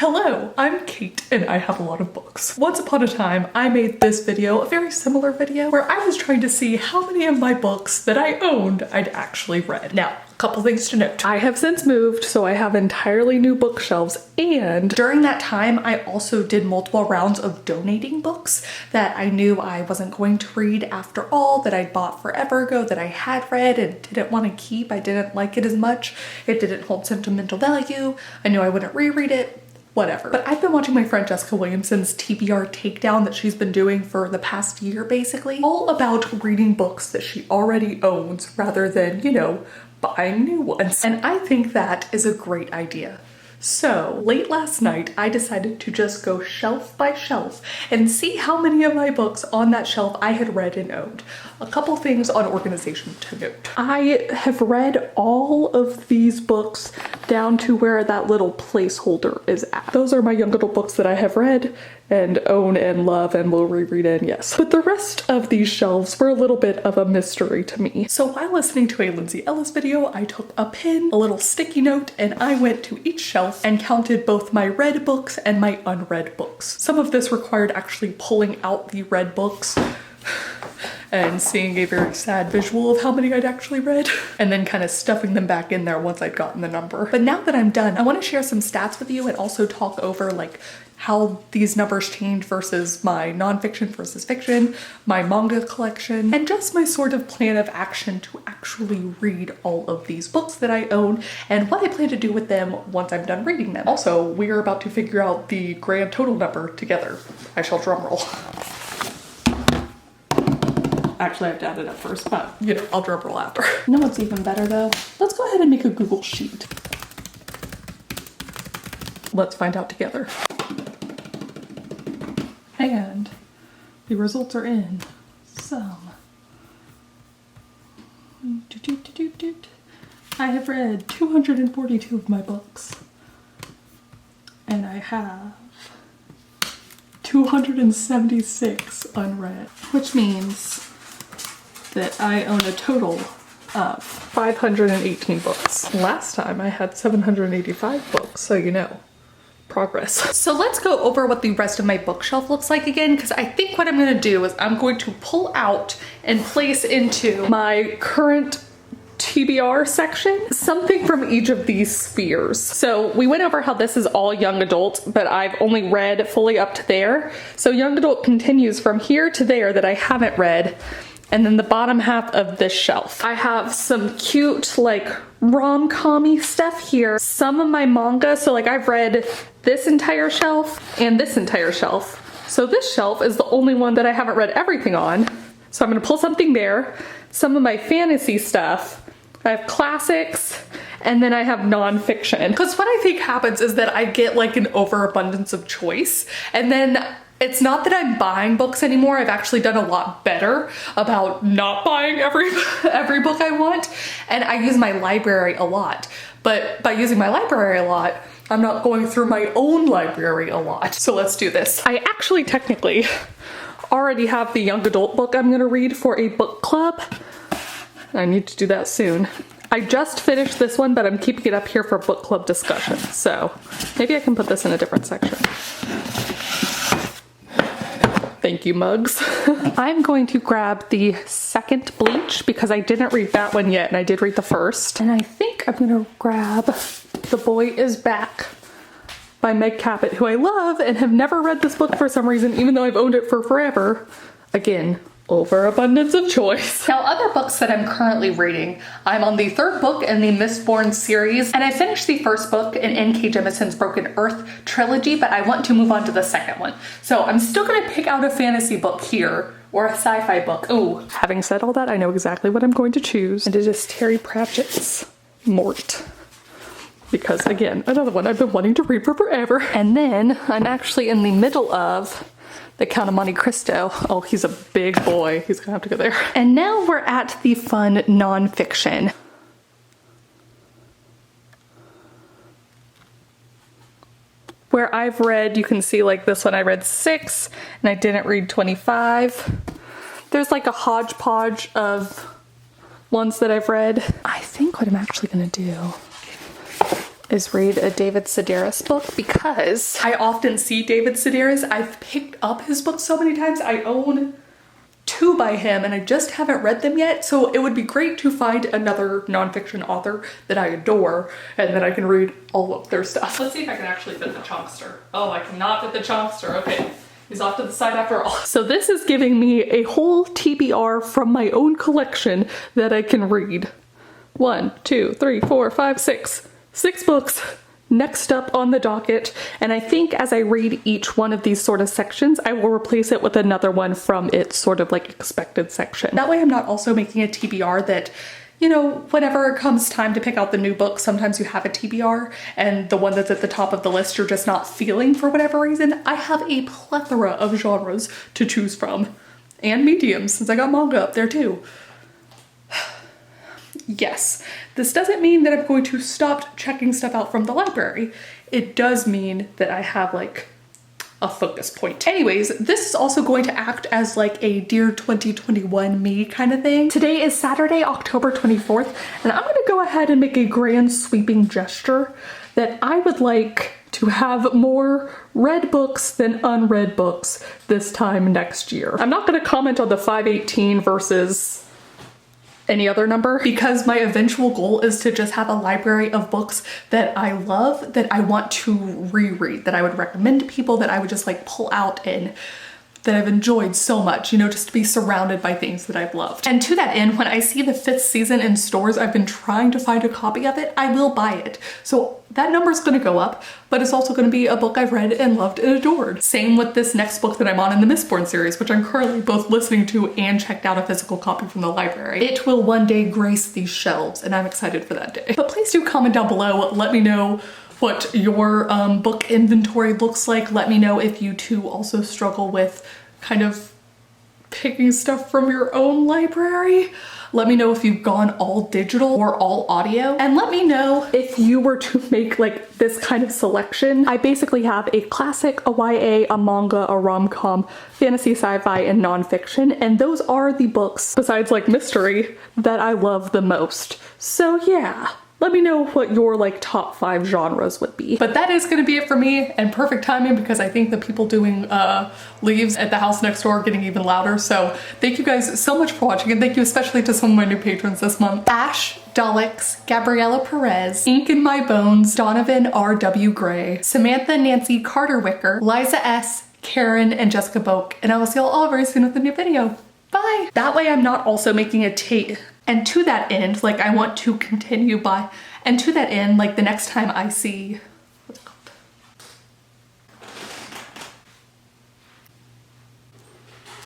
Hello, I'm Kate and I have a lot of books. Once upon a time, I made this video, a very similar video, where I was trying to see how many of my books that I owned I'd actually read. Now, a couple things to note. I have since moved, so I have entirely new bookshelves, and during that time, I also did multiple rounds of donating books that I knew I wasn't going to read after all, that I'd bought forever ago, that I had read and didn't want to keep. I didn't like it as much. It didn't hold sentimental value. I knew I wouldn't reread it. Whatever. But I've been watching my friend Jessica Williamson's TBR Takedown that she's been doing for the past year, basically, all about reading books that she already owns rather than, you know, buying new ones. And I think that is a great idea. So late last night, I decided to just go shelf by shelf and see how many of my books on that shelf I had read and owned. A couple things on organization to note. I have read all of these books down to where that little placeholder is at. Those are my young adult books that I have read and own and love and will reread in, yes. But the rest of these shelves were a little bit of a mystery to me. So while listening to a Lindsay Ellis video, I took a pen, a little sticky note, and I went to each shelf and counted both my read books and my unread books. Some of this required actually pulling out the read books and seeing a very sad visual of how many I'd actually read, and then kind of stuffing them back in there once I'd gotten the number. But now that I'm done, I want to share some stats with you and also talk over like how these numbers change versus my nonfiction versus fiction, my manga collection, and just my sort of plan of action to actually read all of these books that I own and what I plan to do with them once I'm done reading them. Also, we are about to figure out the grand total number together. I shall drum roll. Actually, I have to add it up first, but you know, I'll drum roll after. You know what's even better though? Let's go ahead and make a Google Sheet. Let's find out together. And the results are in. So, I have read 242 of my books, and I have 276 unread, which means that I own a total of 518 books. Last time I had 785 books, so you know, progress. So let's go over what the rest of my bookshelf looks like again, because I think what I'm gonna do is I'm going to pull out and place into my current TBR section something from each of these spheres. So we went over how this is all young adult, but I've only read fully up to there. So young adult continues from here to there that I haven't read. And then the bottom half of this shelf, I have some cute like rom-com-y stuff here. Some of my manga, so like I've read this entire shelf and this entire shelf. So this shelf is the only one that I haven't read everything on. So I'm gonna pull something there. Some of my fantasy stuff. I have classics, and then I have nonfiction. Because what I think happens is that I get like an overabundance of choice, and then it's not that I'm buying books anymore. I've actually done a lot better about not buying every book I want, and I use my library a lot. But by using my library a lot, I'm not going through my own library a lot. So let's do this. I actually technically already have the young adult book I'm gonna read for a book club. I need to do that soon. I just finished this one, but I'm keeping it up here for book club discussion. So maybe I can put this in a different section. Thank you, mugs. I'm going to grab the second Bleach because I didn't read that one yet, and I did read the first. And I think I'm gonna grab The Boy Is Back by Meg Cabot, who I love and have never read this book for some reason, even though I've owned it for forever. Again, overabundance of choice. Now, other books that I'm currently reading, I'm on the third book in the Miss Bourne series, and I finished the first book in N.K. Jemison's Broken Earth trilogy, but I want to move on to the second one. So I'm still gonna pick out a fantasy book here, or a sci-fi book. Ooh. Having said all that, I know exactly what I'm going to choose, and it is Terry Pratchett's Mort. Because again, another one I've been wanting to read for forever. And then I'm actually in the middle of The Count of Monte Cristo. Oh, he's a big boy. He's gonna have to go there. And now we're at the fun nonfiction. Where I've read, you can see like this one, I read 6 and I didn't read 25. There's like a hodgepodge of ones that I've read. I think what I'm actually gonna do is read a David Sedaris book because I often see David Sedaris. I've picked up his books so many times. I own 2 by him and I just haven't read them yet. So it would be great to find another nonfiction author that I adore and then I can read all of their stuff. Let's see if I can actually fit the chunkster. Oh, I cannot fit the chunkster. Okay. He's off to the side after all. So this is giving me a whole TBR from my own collection that I can read. 1, 2, 3, 4, 5, 6. 6 books next up on the docket. And I think as I read each one of these sort of sections, I will replace it with another one from its sort of like expected section. That way I'm not also making a TBR that, you know, whenever it comes time to pick out the new book, sometimes you have a TBR and the one that's at the top of the list you're just not feeling for whatever reason. I have a plethora of genres to choose from and mediums since I got manga up there too. Yes, this doesn't mean that I'm going to stop checking stuff out from the library. It does mean that I have like a focus point. Anyways, this is also going to act as like a Dear 2021 me kind of thing. Today is Saturday, October 24th, and I'm gonna go ahead and make a grand sweeping gesture that I would like to have more read books than unread books this time next year. I'm not gonna comment on the 518 versus any other number because my eventual goal is to just have a library of books that I love, that I want to reread, that I would recommend to people, that I would just like pull out and that I've enjoyed so much, you know, just to be surrounded by things that I've loved. And to that end, when I see the 5th season in stores, I've been trying to find a copy of it, I will buy it. So that number is gonna go up, but it's also gonna be a book I've read and loved and adored. Same with this next book that I'm on in the Mistborn series, which I'm currently both listening to and checked out a physical copy from the library. It will one day grace these shelves, and I'm excited for that day. But please do comment down below, let me know what your book inventory looks like. Let me know if you too also struggle with kind of picking stuff from your own library. Let me know if you've gone all digital or all audio. And let me know if you were to make like this kind of selection. I basically have a classic, a YA, a manga, a rom-com, fantasy, sci-fi, and nonfiction. And those are the books, besides like mystery, that I love the most. So yeah. Let me know what your like top 5 genres would be. But that is gonna be it for me, and perfect timing because I think the people doing leaves at the house next door are getting even louder. So thank you guys so much for watching, and thank you especially to some of my new patrons this month. Ash Daleks, Gabriella Perez, Ink in My Bones, Donovan R.W. Gray, Samantha Nancy Carter Wicker, Liza S., Karen, and Jessica Boak. And I will see you all very soon with a new video. Bye! That way I'm not also making a tape. And to that end, like I want to continue by, and to that end, like the next time I see